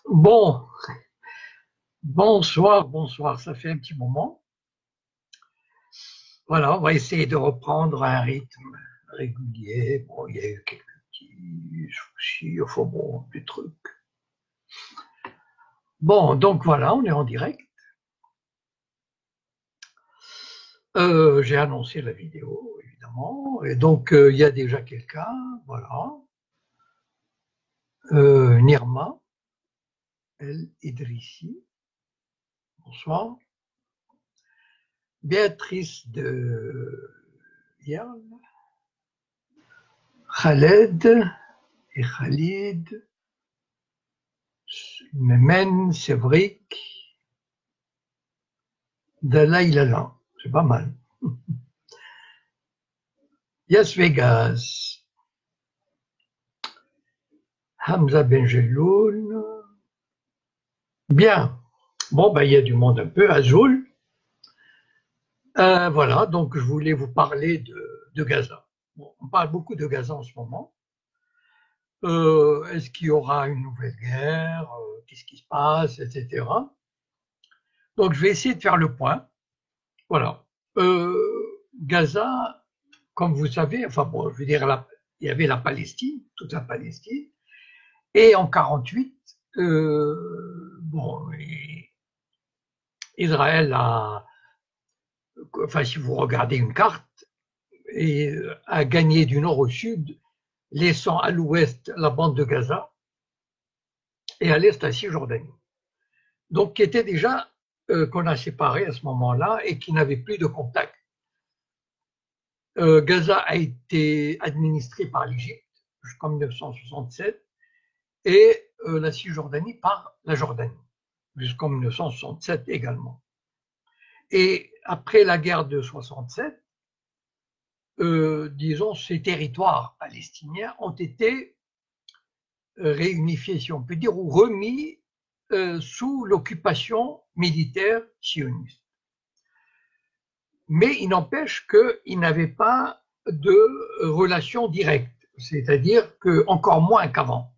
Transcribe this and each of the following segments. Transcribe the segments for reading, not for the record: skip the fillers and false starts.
Bon, bonsoir, ça fait un petit moment. Voilà, on va essayer de reprendre un rythme régulier. Bon, il y a eu quelques petits soucis, enfin bon, des trucs. Bon, donc voilà, on est en direct. J'ai annoncé la vidéo, évidemment, et donc il y a déjà quelqu'un, voilà. Nirma El Idrissi, bonsoir. Béatrice de Yerl, Khaled et Khalid, Memen, Sévric, Dalai Lama, c'est pas mal. Las Vegas, Hamza Benjeloun. Bien. Bon, ben, il y a du monde un peu, Azul. Voilà, donc je voulais vous parler de Gaza. Bon, on parle beaucoup de Gaza en ce moment. Est-ce qu'il y aura une nouvelle guerre? Qu'est-ce qui se passe, etc. Donc je vais essayer de faire le point. Voilà. Gaza, comme vous savez, enfin bon, je veux dire, il y avait la Palestine, toute la Palestine, et en 48, bon, Israël a, enfin si vous regardez une carte, a gagné du nord au sud, laissant à l'ouest la bande de Gaza et à l'est la Cisjordanie. Donc qui était déjà qu'on a séparé à ce moment-là et qui n'avait plus de contact. Gaza a été administré par l'Égypte jusqu'en 1967 et la Cisjordanie par la Jordanie jusqu'en 1967 également. Et après la guerre de 67, disons, ces territoires palestiniens ont été réunifiés, si on peut dire, ou remis sous l'occupation militaire sioniste. Mais il n'empêche qu'ils n'avaient pas de relation directe, c'est-à-dire que encore moins qu'avant.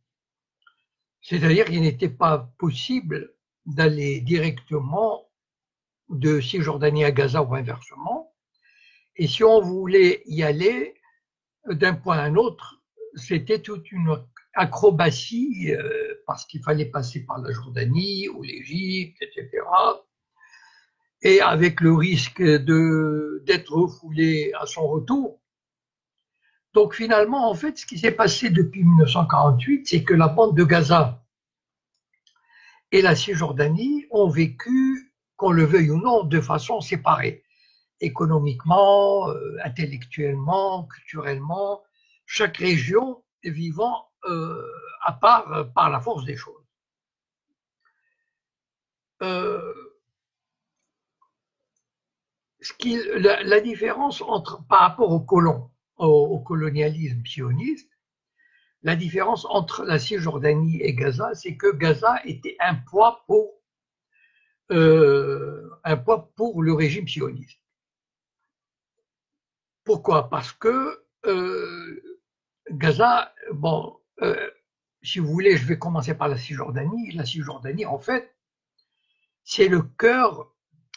C'est-à-dire qu'il n'était pas possible d'aller directement de Cisjordanie à Gaza ou inversement. Et si on voulait y aller d'un point à un autre, c'était toute une acrobatie parce qu'il fallait passer par la Jordanie ou l'Égypte, etc. Et avec le risque d'être refoulé à son retour. Donc finalement, en fait, ce qui s'est passé depuis 1948, c'est que la bande de Gaza et la Cisjordanie ont vécu, qu'on le veuille ou non, de façon séparée, économiquement, intellectuellement, culturellement, chaque région vivant à part par la force des choses. La différence par rapport aux colons, au colonialisme sioniste, la différence entre la Cisjordanie et Gaza, c'est que Gaza était un poids pour le régime sioniste. Pourquoi? Parce que Gaza, bon, si vous voulez, je vais commencer par la Cisjordanie. La Cisjordanie, en fait, c'est le cœur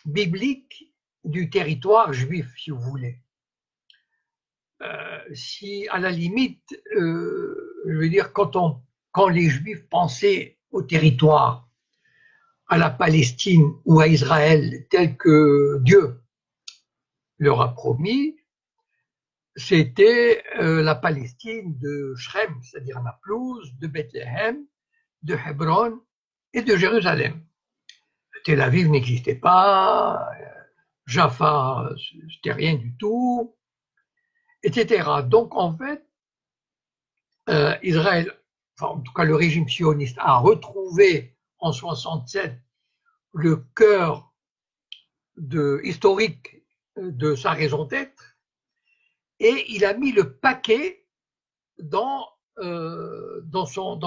biblique du territoire juif, si vous voulez. Si, à la limite, je veux dire, quand les Juifs pensaient au territoire, à la Palestine ou à Israël tel que Dieu leur a promis, c'était la Palestine de Shrem, c'est-à-dire Naplouse, de Bethléem, de Hébron et de Jérusalem. Tel Aviv n'existait pas, Jaffa, c'était rien du tout, etc. Donc en fait, Israël, enfin en tout cas le régime sioniste, a retrouvé en 67 le cœur historique de sa raison d'être et il a mis le paquet dans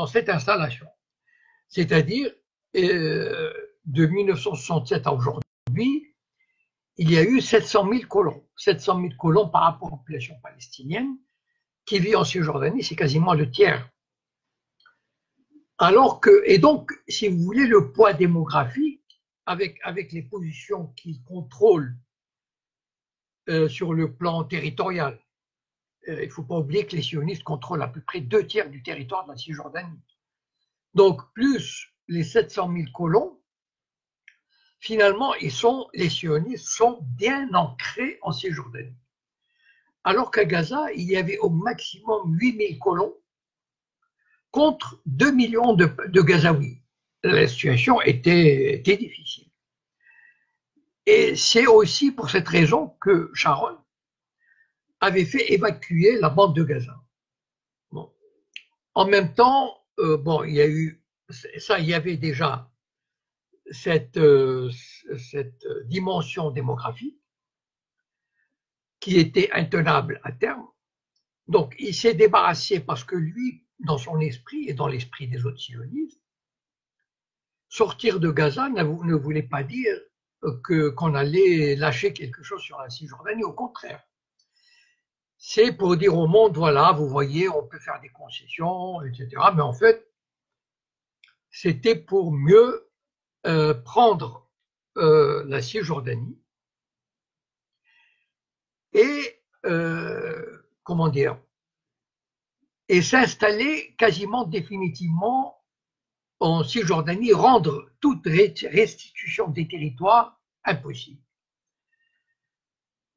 cette installation. C'est-à-dire, de 1967 à aujourd'hui, il y a eu 700 000 colons. 700 000 colons par rapport à la population palestinienne qui vit en Cisjordanie, c'est quasiment le tiers. Alors que, et donc, si vous voulez, le poids démographique, avec les positions qu'ils contrôlent sur le plan territorial, il ne faut pas oublier que les sionistes contrôlent à peu près 2/3 du territoire de la Cisjordanie. Donc, plus les 700 000 colons, finalement, les sionistes sont bien ancrés en Cisjordanie. Alors qu'à Gaza, il y avait au maximum 8 000 colons contre 2 millions de Gazaouis. La situation était difficile. Et c'est aussi pour cette raison que Sharon avait fait évacuer la bande de Gaza. Bon. En même temps, bon, il y a eu ça, il y avait déjà cette dimension démographique qui était intenable à terme. Donc, il s'est débarrassé parce que lui, dans son esprit et dans l'esprit des autres sionistes, sortir de Gaza ne voulait pas dire qu'on allait lâcher quelque chose sur la Cisjordanie, au contraire. C'est pour dire au monde, voilà, vous voyez, on peut faire des concessions, etc. Mais en fait, c'était pour mieux prendre la Cisjordanie et, comment dire, et s'installer quasiment définitivement en Cisjordanie, rendre toute restitution des territoires impossible.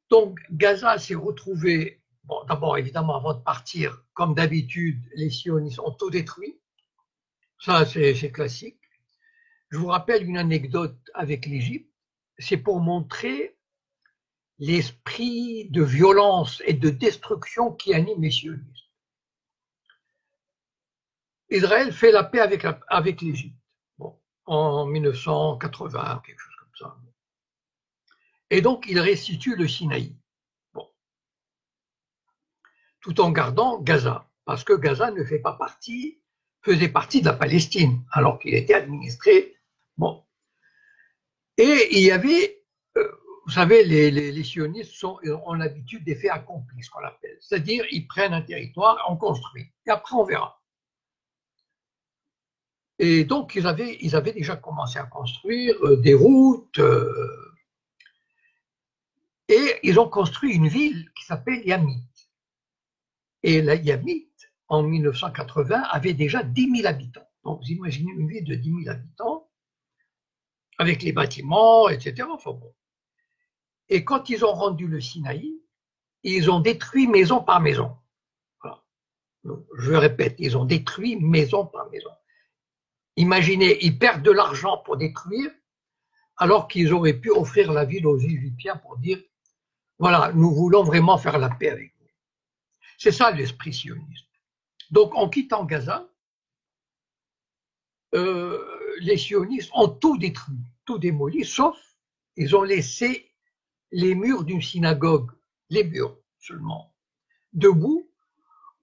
Donc Gaza s'est retrouvé, bon, d'abord évidemment avant de partir, comme d'habitude, les sionistes ont tout détruit, ça c'est classique. Je vous rappelle une anecdote avec l'Égypte, c'est pour montrer l'esprit de violence et de destruction qui anime les sionistes. Israël fait la paix avec l'Égypte, bon, en 1980, quelque chose comme ça. Et donc, il restitue le Sinaï, bon, tout en gardant Gaza, parce que Gaza ne faisait partie de la Palestine, alors qu'il était administré, bon. Et il y avait, vous savez, les sionistes ont l'habitude des faits accomplis, ce qu'on appelle, c'est-à-dire ils prennent un territoire, on construit, et après on verra. Et donc, ils avaient déjà commencé à construire des routes, et ils ont construit une ville qui s'appelle Yamit. Et la Yamit, en 1980, avait déjà 10 000 habitants. Donc, vous imaginez une ville de 10 000 habitants, avec les bâtiments, etc. Enfin bon. Et quand ils ont rendu le Sinaï, ils ont détruit maison par maison. Voilà. Donc, je répète, ils ont détruit maison par maison. Imaginez, ils perdent de l'argent pour détruire, alors qu'ils auraient pu offrir la ville aux Égyptiens pour dire, voilà, nous voulons vraiment faire la paix avec vous. C'est ça l'esprit sioniste. Donc, en quittant Gaza, les sionistes ont tout détruit, tout démoli, sauf ils ont laissé les murs d'une synagogue, les murs seulement, debout,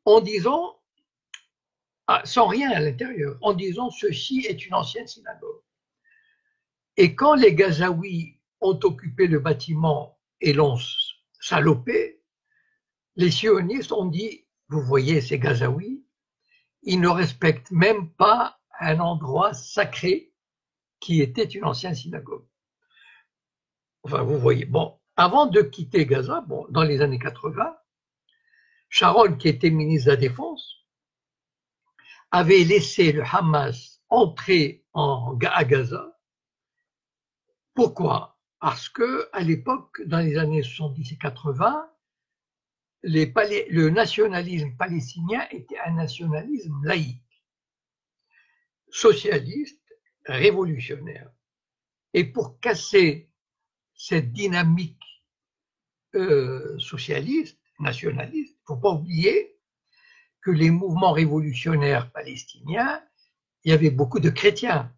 en disant, sans rien à l'intérieur, en disant ceci est une ancienne synagogue. Et quand les Gazaouis ont occupé le bâtiment et l'ont salopé, les sionistes ont dit, vous voyez ces Gazaouis, ils ne respectent même pas un endroit sacré qui était une ancienne synagogue. Enfin, vous voyez. Bon, avant de quitter Gaza, bon, dans les années 80, Sharon, qui était ministre de la Défense, avait laissé le Hamas entrer à Gaza. Pourquoi? Parce que à l'époque, dans les années 70 et 80, le nationalisme palestinien était un nationalisme laïque, socialiste, révolutionnaire. Et pour casser cette dynamique socialiste, nationaliste, il ne faut pas oublier que les mouvements révolutionnaires palestiniens, il y avait beaucoup de chrétiens,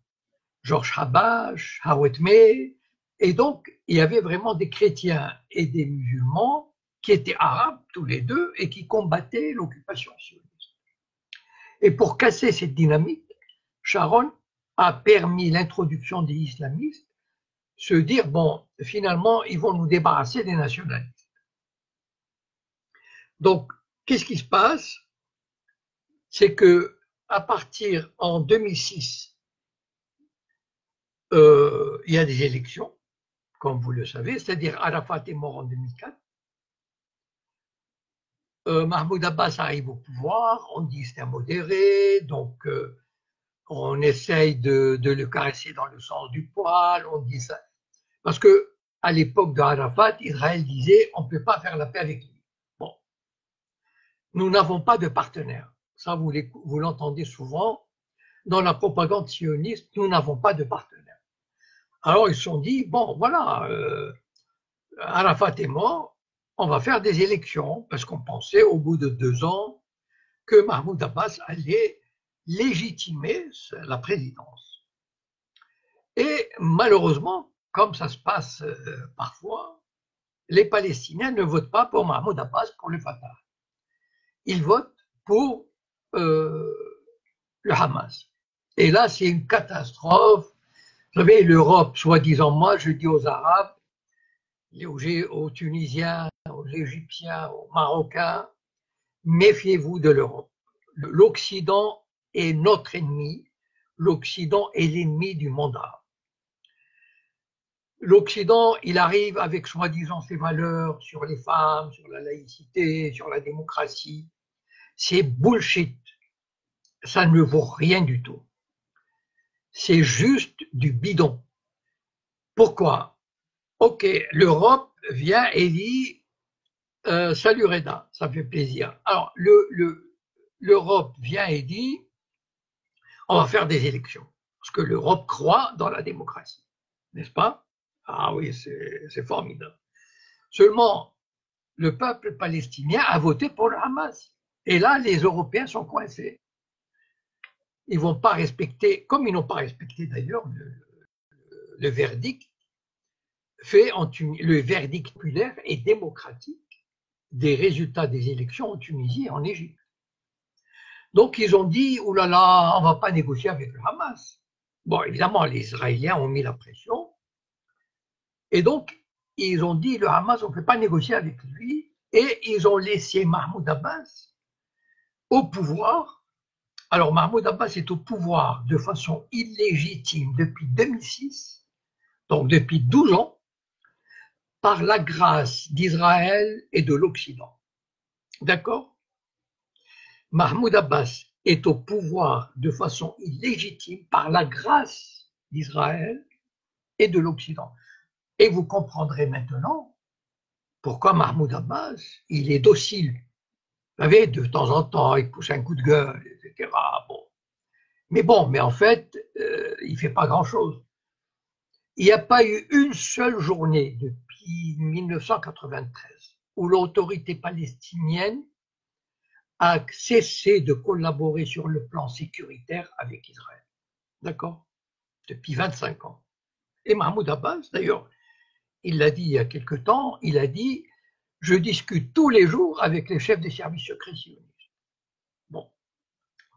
Georges Habash, Hawat Mey, et donc il y avait vraiment des chrétiens et des musulmans qui étaient arabes tous les deux et qui combattaient l'occupation sioniste. Et pour casser cette dynamique, Sharon a permis l'introduction des islamistes, se dire, bon, finalement, ils vont nous débarrasser des nationalistes. Donc, qu'est-ce qui se passe? C'est que à partir en 2006, il y a des élections, comme vous le savez, c'est-à-dire Arafat est mort en 2004. Mahmoud Abbas arrive au pouvoir, on dit c'est un modéré, donc on essaye de le caresser dans le sens du poil, on dit ça. Parce que à l'époque d'Arafat, Israël disait on ne peut pas faire la paix avec lui. Bon, nous n'avons pas de partenaire. Ça, vous l'entendez souvent dans la propagande sioniste, nous n'avons pas de partenaire. Alors ils se sont dit bon, voilà, Arafat est mort, on va faire des élections, parce qu'on pensait au bout de 2 ans que Mahmoud Abbas allait légitimer la présidence. Et malheureusement, comme ça se passe parfois, les Palestiniens ne votent pas pour Mahmoud Abbas, pour le Fatah. Ils votent pour le Hamas. Et là, c'est une catastrophe. Vous savez, l'Europe, soi-disant, moi, je dis aux Arabes, aux Tunisiens, aux Égyptiens, aux Marocains, méfiez-vous de l'Europe. L'Occident est notre ennemi. L'Occident est l'ennemi du monde arabe. L'Occident, il arrive avec soi-disant ses valeurs sur les femmes, sur la laïcité, sur la démocratie. C'est bullshit. Ça ne vaut rien du tout. C'est juste du bidon. Pourquoi? Ok, l'Europe vient et dit salut Reda, ça fait plaisir. Alors, l'Europe vient et dit on va faire des élections. Parce que l'Europe croit dans la démocratie. N'est-ce pas? Ah oui, c'est formidable. Seulement, le peuple palestinien a voté pour le Hamas. Et là, les Européens sont coincés. Ils vont pas respecter, comme ils n'ont pas respecté d'ailleurs le verdict le verdict populaire et démocratique des résultats des élections en Tunisie et en Égypte. Donc ils ont dit oulala, on va pas négocier avec le Hamas. Bon, évidemment, les Israéliens ont mis la pression. Et donc, ils ont dit le Hamas, on ne peut pas négocier avec lui. Et ils ont laissé Mahmoud Abbas au pouvoir. Alors, Mahmoud Abbas est au pouvoir de façon illégitime depuis 2006, donc depuis 12 ans, par la grâce d'Israël et de l'Occident. D'accord? Mahmoud Abbas est au pouvoir de façon illégitime par la grâce d'Israël et de l'Occident. Et vous comprendrez maintenant pourquoi Mahmoud Abbas, il est docile. Vous savez, de temps en temps, il pousse un coup de gueule, etc. Bon. Mais en fait, il ne fait pas grand-chose. Il n'y a pas eu une seule journée depuis 1993 où l'autorité palestinienne a cessé de collaborer sur le plan sécuritaire avec Israël. D'accord? Depuis 25 ans. Et Mahmoud Abbas, d'ailleurs, il l'a dit il y a quelque temps, il a dit « Je discute tous les jours avec les chefs des services secrets sionistes. » Bon.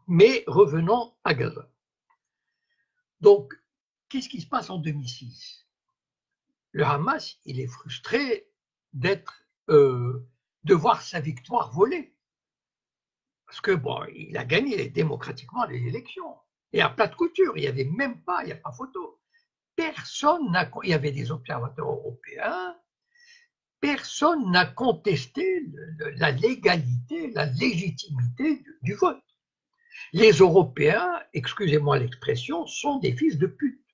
Mais revenons à Gaza. Donc, qu'est-ce qui se passe en 2006? Le Hamas, il est frustré de voir sa victoire volée. Parce que bon, il a gagné démocratiquement les élections. Et à plat de couture, il n'y avait même pas, il n'y a pas photo. Personne n'a, il y avait des observateurs européens, personne n'a contesté la légalité, la légitimité du vote. Les Européens, excusez-moi l'expression, sont des fils de pute.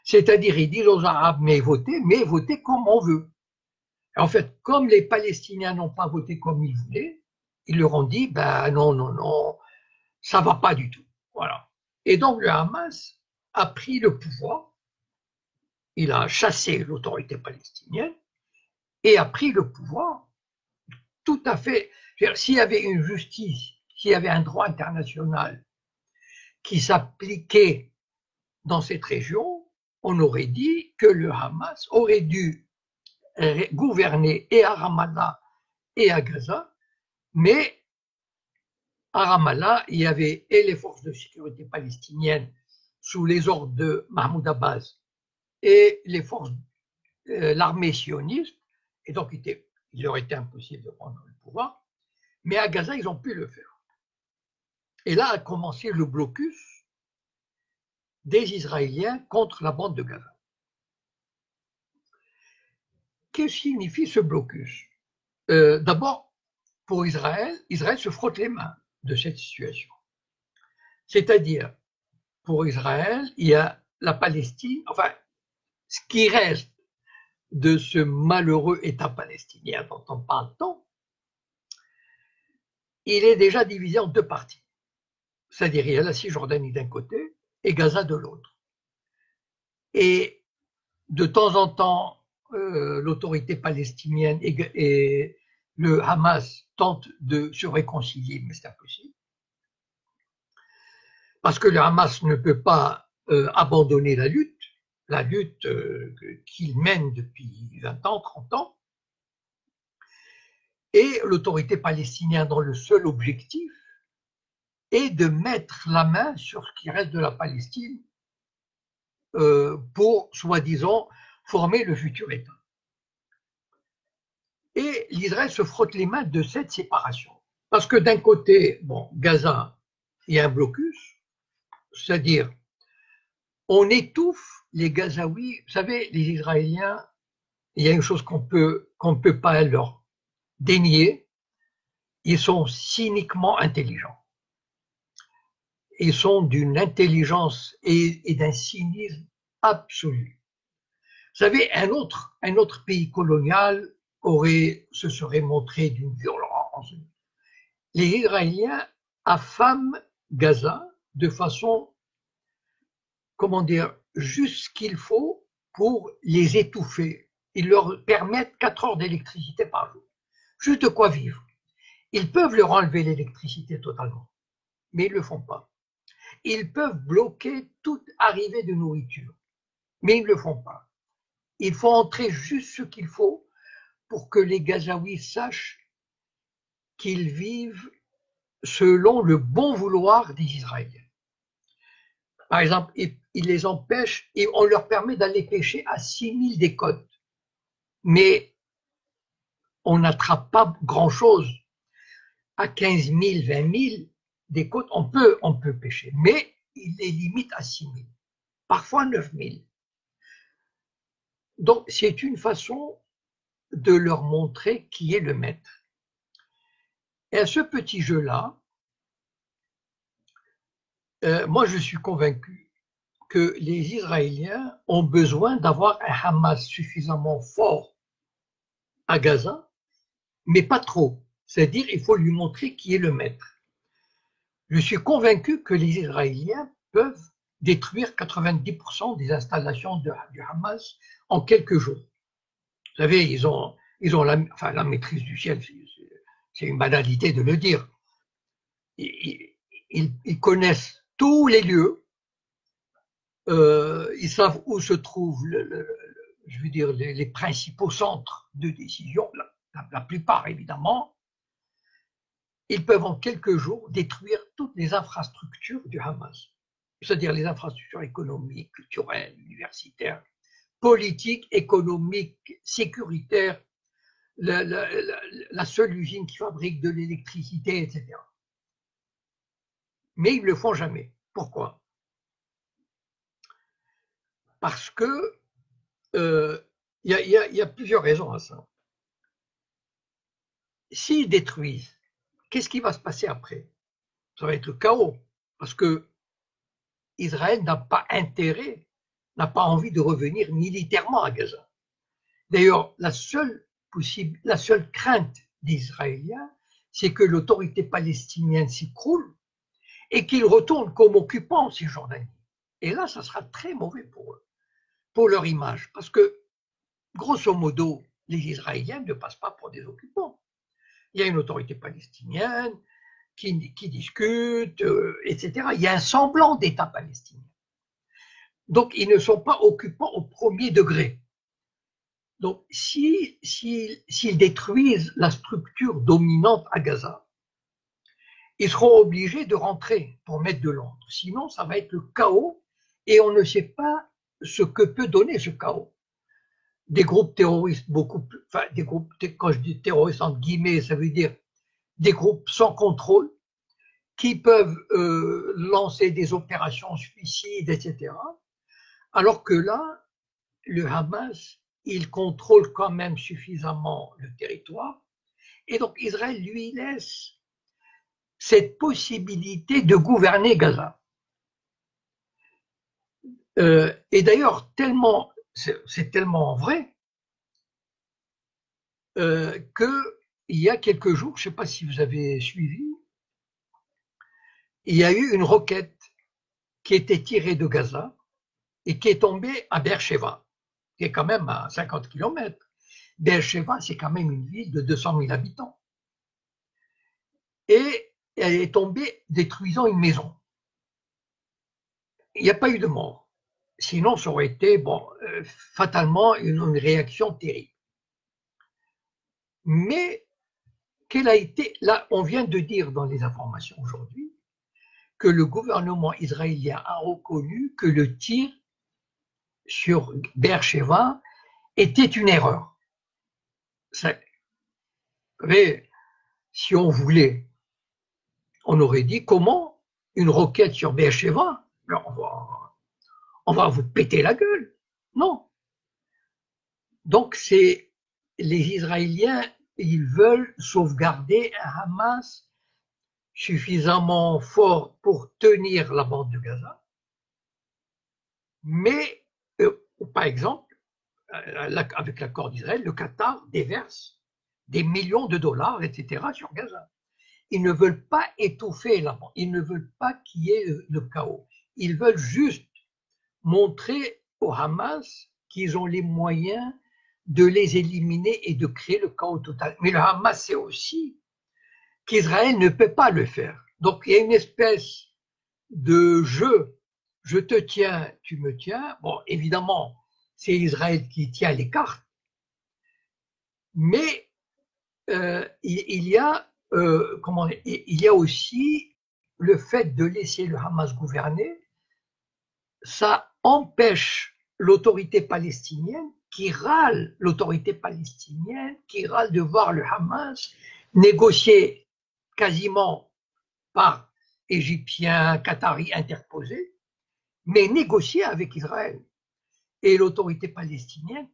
C'est-à-dire, ils disent aux Arabes, mais votez comme on veut. Et en fait, comme les Palestiniens n'ont pas voté comme ils voulaient, ils leur ont dit, ben non, ça va pas du tout. Voilà. Et donc, le Hamas a pris le pouvoir, il a chassé l'autorité palestinienne et a pris le pouvoir tout à fait. S'il y avait une justice, s'il y avait un droit international qui s'appliquait dans cette région, on aurait dit que le Hamas aurait dû gouverner et à Ramallah et à Gaza, mais à Ramallah, il y avait et les forces de sécurité palestiniennes sous les ordres de Mahmoud Abbas et les forces, l'armée sioniste, et donc il leur était impossible de prendre le pouvoir, mais à Gaza, ils ont pu le faire. Et là a commencé le blocus des Israéliens contre la bande de Gaza. Que signifie ce blocus? D'abord, pour Israël, Israël se frotte les mains de cette situation. C'est-à-dire, pour Israël, il y a la Palestine, enfin, ce qui reste de ce malheureux État palestinien dont on parle tant, il est déjà divisé en deux parties. C'est-à-dire, il y a la Cisjordanie d'un côté et Gaza de l'autre. Et de temps en temps, l'autorité palestinienne et le Hamas tentent de se réconcilier, mais c'est impossible. Parce que le Hamas ne peut pas abandonner la lutte qu'il mène depuis 20 ans, 30 ans, et l'autorité palestinienne dont le seul objectif est de mettre la main sur ce qui reste de la Palestine pour, soi-disant, former le futur État. Et l'Israël se frotte les mains de cette séparation. Parce que d'un côté, bon, Gaza, il y a un blocus, c'est-à-dire on étouffe les Gazaouis. Vous savez, les Israéliens, il y a une chose qu'on ne peut pas leur dénier, ils sont cyniquement intelligents. Ils sont d'une intelligence et d'un cynisme absolu. Vous savez, un autre pays colonial se serait montré d'une violence. Les Israéliens affament Gaza de façon, comment dire, juste ce qu'il faut pour les étouffer. Ils leur permettent 4 heures d'électricité par jour. Juste de quoi vivre. Ils peuvent leur enlever l'électricité totalement, mais ils ne le font pas. Ils peuvent bloquer toute arrivée de nourriture, mais ils ne le font pas. Il faut entrer juste ce qu'il faut pour que les Gazaouis sachent qu'ils vivent selon le bon vouloir des Israéliens. Par exemple, ils les empêchent et on leur permet d'aller pêcher à 6000 des côtes. Mais on n'attrape pas grand-chose. À 15 000, 20 000 des côtes, on peut pêcher. Mais ils les limitent à 6000, parfois 9000. Donc, c'est une façon de leur montrer qui est le maître. Et à ce petit jeu-là, moi je suis convaincu que les Israéliens ont besoin d'avoir un Hamas suffisamment fort à Gaza, mais pas trop. C'est-à-dire il faut lui montrer qui est le maître. Je suis convaincu que les Israéliens peuvent détruire 90% des installations du Hamas en quelques jours. Vous savez, ils ont la maîtrise du ciel, c'est une banalité de le dire. Ils connaissent tous les lieux, ils savent où se trouvent je veux dire, les principaux centres de décision, la plupart évidemment. Ils peuvent en quelques jours détruire toutes les infrastructures du Hamas, c'est-à-dire les infrastructures économiques, culturelles, universitaires, politiques, économiques, sécuritaires, la seule usine qui fabrique de l'électricité, etc. Mais ils ne le font jamais. Pourquoi? Parce que y a plusieurs raisons à ça. S'ils détruisent, qu'est-ce qui va se passer après? Ça va être le chaos, parce que Israël n'a pas intérêt, n'a pas envie de revenir militairement à Gaza. D'ailleurs, la seule crainte des Israéliens, c'est que l'autorité palestinienne s'écroule et qu'ils retournent comme occupants en Cisjordanie. Et là, ça sera très mauvais pour eux, pour leur image, parce que, grosso modo, les Israéliens ne passent pas pour des occupants. Il y a une autorité palestinienne qui discute, etc. Il y a un semblant d'État palestinien. Donc, ils ne sont pas occupants au premier degré. Donc, s'ils détruisent la structure dominante à Gaza, ils seront obligés de rentrer pour mettre de l'ordre. Sinon, ça va être le chaos et on ne sait pas ce que peut donner ce chaos. Des groupes terroristes des groupes, quand je dis terroristes entre guillemets, ça veut dire des groupes sans contrôle qui peuvent lancer des opérations suicides, etc. Alors que là, le Hamas, il contrôle quand même suffisamment le territoire, et donc Israël lui laisse cette possibilité de gouverner Gaza. Et d'ailleurs, c'est tellement vrai qu'il y a quelques jours, je ne sais pas si vous avez suivi, il y a eu une roquette qui était tirée de Gaza et qui est tombée à Beersheba, qui est quand même à 50 km. Beersheba, c'est quand même une ville de 200 000 habitants. Et elle est tombée détruisant une maison. Il n'y a pas eu de mort. Sinon, ça aurait été fatalement une réaction terrible. Mais quelle a été, là, on vient de dire dans les informations aujourd'hui que le gouvernement israélien a reconnu que le tir sur Beersheba était une erreur. Mais si on voulait, on aurait dit comment une roquette sur Beersheba, on va vous péter la gueule. Non. Donc c'est les Israéliens, ils veulent sauvegarder un Hamas suffisamment fort pour tenir la bande de Gaza, mais par exemple, avec l'accord d'Israël, le Qatar déverse des millions de dollars, etc., sur Gaza. Ils ne veulent pas étouffer la bande, ils ne veulent pas qu'il y ait le chaos. Ils veulent juste montrer au Hamas qu'ils ont les moyens de les éliminer et de créer le chaos total. Mais le Hamas sait aussi qu'Israël ne peut pas le faire. Donc il y a une espèce de jeu, je te tiens, tu me tiens. Bon, évidemment, c'est Israël qui tient les cartes, mais il y a aussi le fait de laisser le Hamas gouverner, ça empêche l'autorité palestinienne qui râle de voir le Hamas négocier quasiment par Égyptiens, Qataris interposés, mais négocier avec Israël. Et l'autorité palestinienne